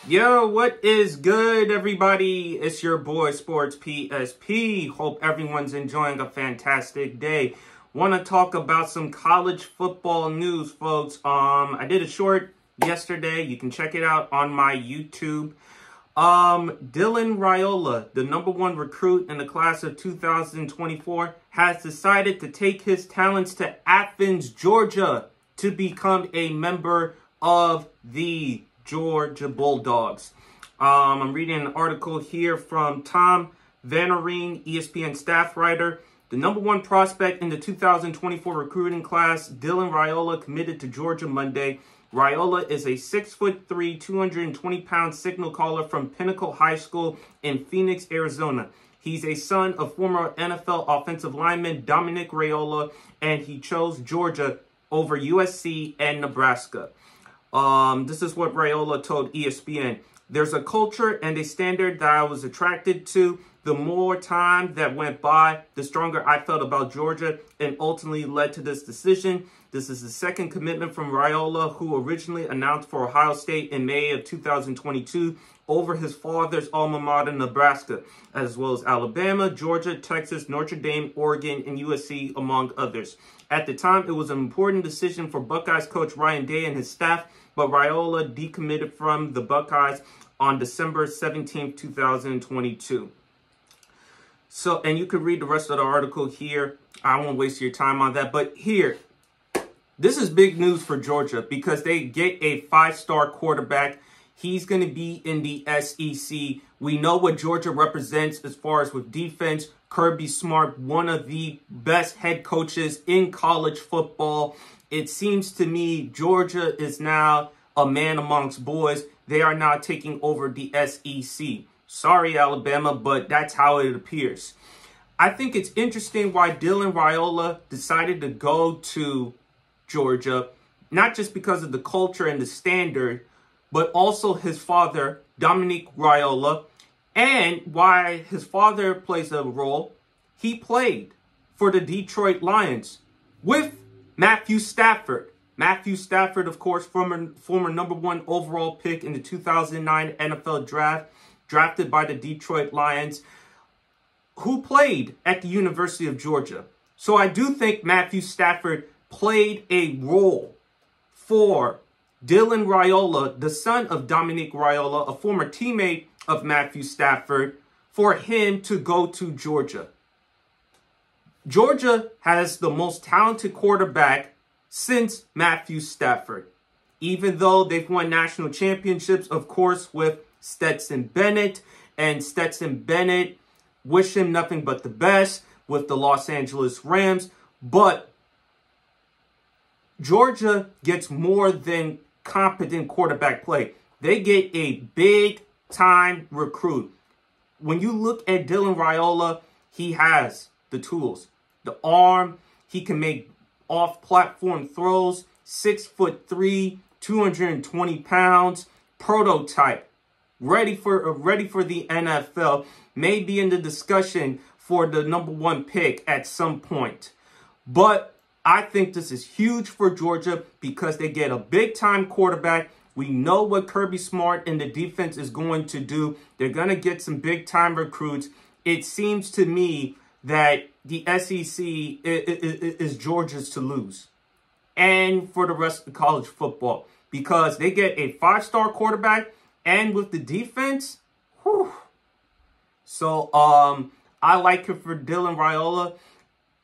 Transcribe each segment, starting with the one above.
Yo, what is good, everybody? It's your boy, Sports PSP. Hope everyone's enjoying a fantastic day. Want to talk about some college football news, folks. I did a short yesterday. You can check it out on my YouTube. Dylan Raiola, the #1 recruit in the class of 2024, has decided to take his talents to Athens, Georgia, to become a member of the Georgia Bulldogs. I'm reading an article here from Tom Vannerine, ESPN staff writer. The #1 prospect in the 2024 recruiting class, Dylan Raiola, committed to Georgia Monday. Raiola is a 6'3", 220-pound signal caller from Pinnacle High School in Phoenix, Arizona. He's a son of former NFL offensive lineman Dominic Raiola, and he chose Georgia over USC and Nebraska. This is what Raiola told ESPN. There's a culture and a standard that I was attracted to. The more time that went by, the stronger I felt about Georgia and ultimately led to this decision. This is the second commitment from Raiola, who originally announced for Ohio State in May of 2022 over his father's alma mater, Nebraska, as well as Alabama, Georgia, Texas, Notre Dame, Oregon, and USC, among others. At the time, it was an important decision for Buckeyes coach Ryan Day and his staff, but Raiola decommitted from the Buckeyes on December 17, 2022. So, and you can read the rest of the article here. I won't waste your time on that, but here, this is big news for Georgia because they get a 5-star quarterback. He's going to be in the SEC. We know what Georgia represents as far as with defense. Kirby Smart, one of the best head coaches in college football. It seems to me Georgia is now a man amongst boys. They are now taking over the SEC. Sorry, Alabama, but that's how it appears. I think it's interesting why Dylan Raiola decided to go to Georgia, not just because of the culture and the standard, but also his father, Dominic Raiola, and why his father plays a role. He played for the Detroit Lions with Matthew Stafford. Matthew Stafford, of course, former #1 overall pick in the 2009 NFL draft, drafted by the Detroit Lions, who played at the University of Georgia. So I do think Matthew Stafford played a role for Dylan Raiola, the son of Dominic Raiola, a former teammate of Matthew Stafford, for him to go to Georgia. Georgia has the most talented quarterback since Matthew Stafford. Even though they've won national championships, of course, with Stetson Bennett, and Stetson Bennett, wish him nothing but the best with the Los Angeles Rams. But Georgia gets more than competent quarterback play. They get a big-time recruit. When you look at Dylan Raiola, he has the tools, the arm. He can make off-platform throws, 6'3", 220 pounds, prototype, ready for the NFL, may be in the discussion for the #1 pick at some point. But I think this is huge for Georgia because they get a big-time quarterback. We know what Kirby Smart and the defense is going to do. They're going to get some big-time recruits. It seems to me that the SEC is Georgia's to lose. And for the rest of college football. Because they get a 5-star quarterback and with the defense, whew. So, I like it for Dylan Raiola.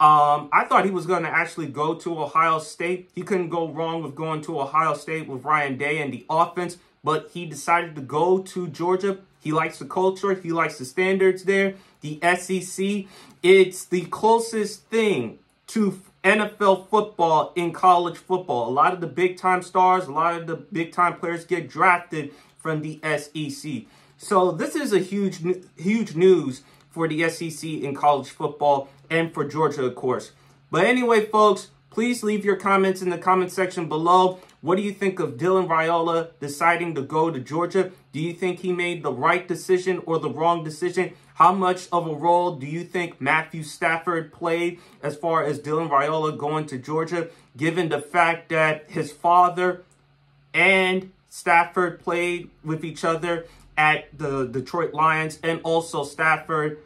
I thought he was going to actually go to Ohio State. He couldn't go wrong with going to Ohio State with Ryan Day and the offense, but he decided to go to Georgia. He likes the culture. He likes the standards there. The SEC, it's the closest thing to NFL football in college football. A lot of the big-time stars, a lot of the big-time players get drafted from the SEC. So this is a huge news for the SEC in college football and for Georgia, of course. But anyway, folks, please leave your comments in the comment section below. What do you think of Dylan Raiola deciding to go to Georgia? Do you think he made the right decision or the wrong decision? How much of a role do you think Matthew Stafford played as far as Dylan Raiola going to Georgia, given the fact that his father and Stafford played with each other at the Detroit Lions, and also Stafford,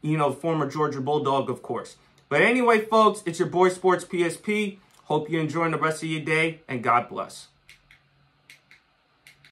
you know, former Georgia Bulldog, of course. But anyway, folks, it's your boy Sports PSP. Hope you're enjoying the rest of your day, and God bless.